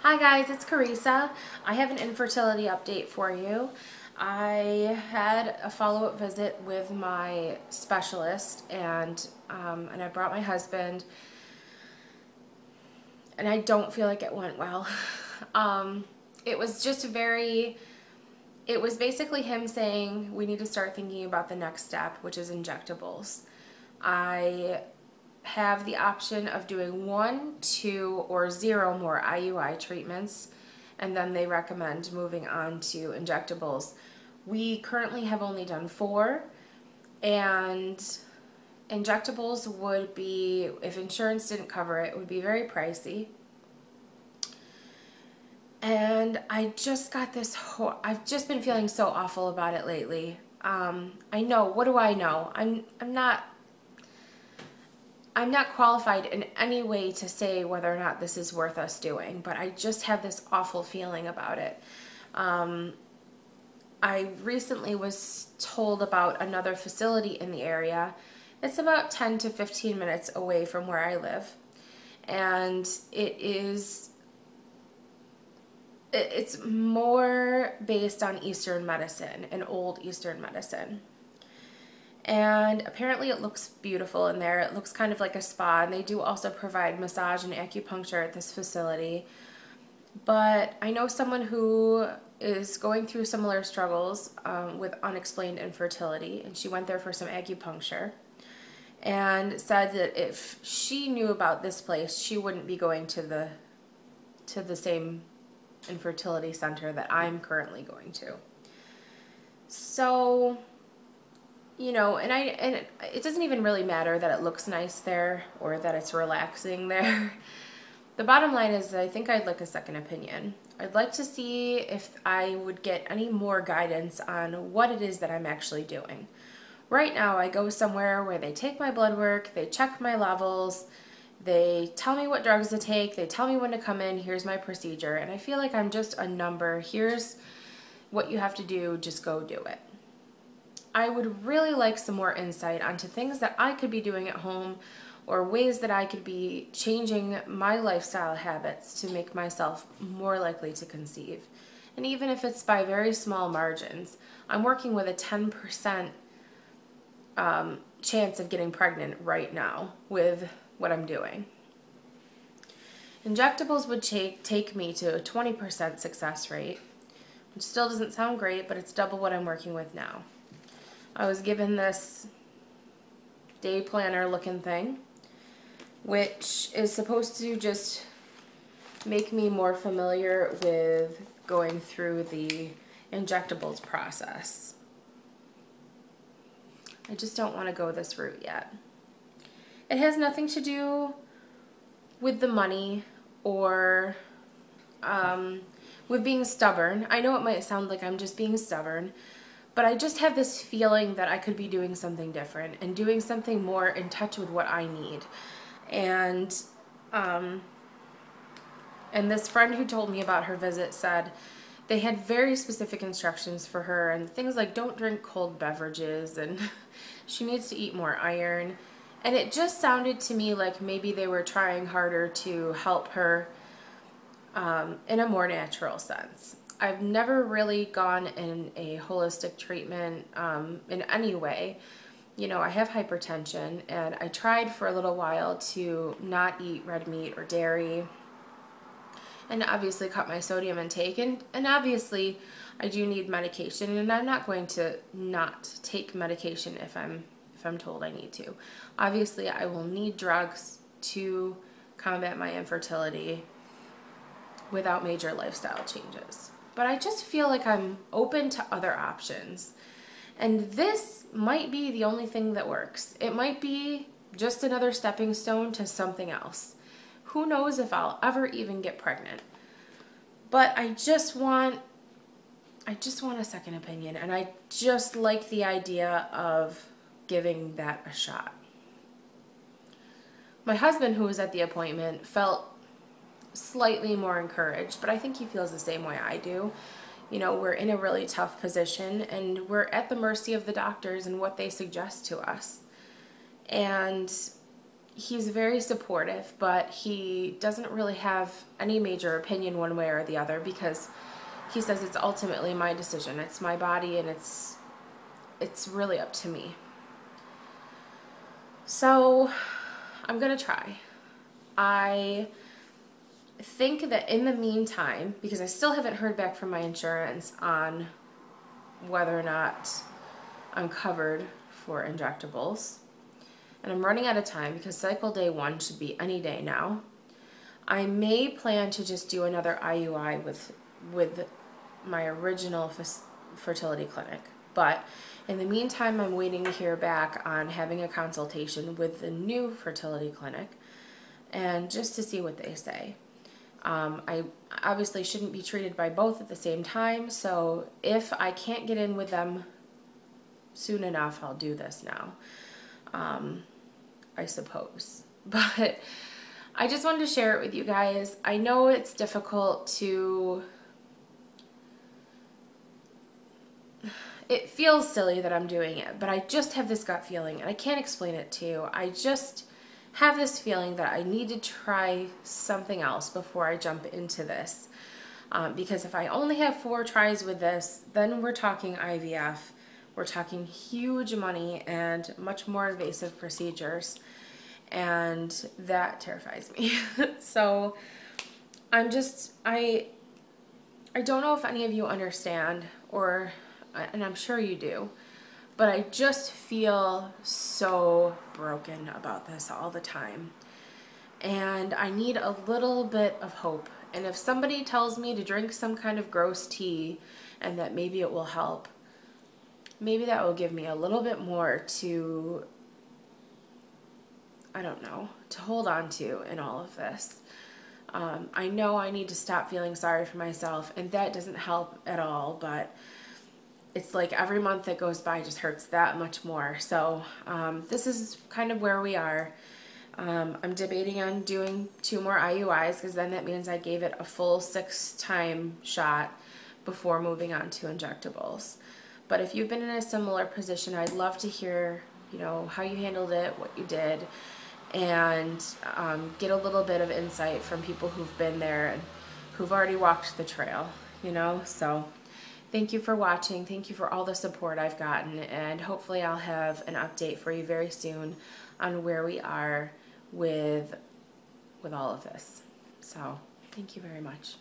Hi guys, it's Carissa. I have an infertility update for you. I had a follow-up visit with my specialist and I brought my husband, and I don't feel like it went well. It was just it was basically him saying we need to start thinking about the next step, which is injectables. I have the option of doing 1, 2, or 0 more IUI treatments, and then they recommend moving on to injectables. We currently have only done 4, and injectables would be, if insurance didn't cover it, would be very pricey. And I just got this I've just been feeling so awful about it lately. I know, what do I know? I'm not qualified in any way to say whether or not this is worth us doing, but I just have this awful feeling about it. I recently was told about another facility in the area. It's about 10 to 15 minutes away from where I live, and it's more based on Eastern medicine and old Eastern medicine. And apparently it looks beautiful in there. It looks kind of like a spa, and they do also provide massage and acupuncture at this facility. But I know someone who is going through similar struggles with unexplained infertility, and she went there for some acupuncture and said that if she knew about this place, she wouldn't be going to the same infertility center that I'm currently going to. So, and it doesn't even really matter that it looks nice there or that it's relaxing there. The bottom line is that I think I'd like a second opinion. I'd like to see if I would get any more guidance on what it is that I'm actually doing. Right now, I go somewhere where they take my blood work, they check my levels, they tell me what drugs to take, they tell me when to come in, here's my procedure, and I feel like I'm just a number. Here's what you have to do, just go do it. I would really like some more insight onto things that I could be doing at home, or ways that I could be changing my lifestyle habits to make myself more likely to conceive. And even if it's by very small margins, I'm working with a 10% chance of getting pregnant right now with what I'm doing. Injectables would take me to a 20% success rate, which still doesn't sound great, but it's double what I'm working with now. I was given this day planner looking thing, which is supposed to just make me more familiar with going through the injectables process. I just don't want to go this route yet. It has nothing to do with the money or with being stubborn. I know it might sound like I'm just being stubborn, but I just have this feeling that I could be doing something different and doing something more in touch with what I need. And this friend who told me about her visit said they had very specific instructions for her, and things like don't drink cold beverages, and she needs to eat more iron. And it just sounded to me like maybe they were trying harder to help her in a more natural sense. I've never really gone in a holistic treatment in any way. I have hypertension, and I tried for a little while to not eat red meat or dairy, and obviously cut my sodium intake, and obviously I do need medication, and I'm not going to not take medication if I'm told I need to. Obviously, I will need drugs to combat my infertility without major lifestyle changes. But I just feel like I'm open to other options. And this might be the only thing that works. It might be just another stepping stone to something else. Who knows if I'll ever even get pregnant. But I just want a second opinion, and I just like the idea of giving that a shot. My husband, who was at the appointment, felt slightly more encouraged, but I think he feels the same way I do. We're in a really tough position, and we're at the mercy of the doctors and what they suggest to us. And he's very supportive, but he doesn't really have any major opinion one way or the other, because he says it's ultimately my decision. It's my body, and it's really up to me. So I'm gonna try. I think that in the meantime, because I still haven't heard back from my insurance on whether or not I'm covered for injectables, and I'm running out of time because cycle day 1 should be any day now, I may plan to just do another IUI with my original fertility clinic. But in the meantime, I'm waiting to hear back on having a consultation with the new fertility clinic, and just to see what they say. I obviously shouldn't be treated by both at the same time, so if I can't get in with them soon enough, I'll do this now, I suppose. But I just wanted to share it with you guys. I know it's difficult to... It feels silly that I'm doing it, but I just have this gut feeling, and I can't explain it to you. I just have this feeling that I need to try something else before I jump into this. Because if I only have 4 tries with this, then we're talking IVF. We're talking huge money and much more invasive procedures. And that terrifies me. So I don't know if any of you understand, and I'm sure you do, but I just feel so broken about this all the time. And I need a little bit of hope. And if somebody tells me to drink some kind of gross tea and that maybe it will help, maybe that will give me a little bit more to, I don't know, to hold on to in all of this. I know I need to stop feeling sorry for myself, and that doesn't help at all, but it's like every month that goes by just hurts that much more. So this is kind of where we are. I'm debating on doing 2 more IUIs, because then that means I gave it a full 6-time shot before moving on to injectables. But if you've been in a similar position, I'd love to hear, how you handled it, what you did, and get a little bit of insight from people who've been there and who've already walked the trail, So thank you for watching. Thank you for all the support I've gotten, and hopefully I'll have an update for you very soon on where we are with all of this. So thank you very much.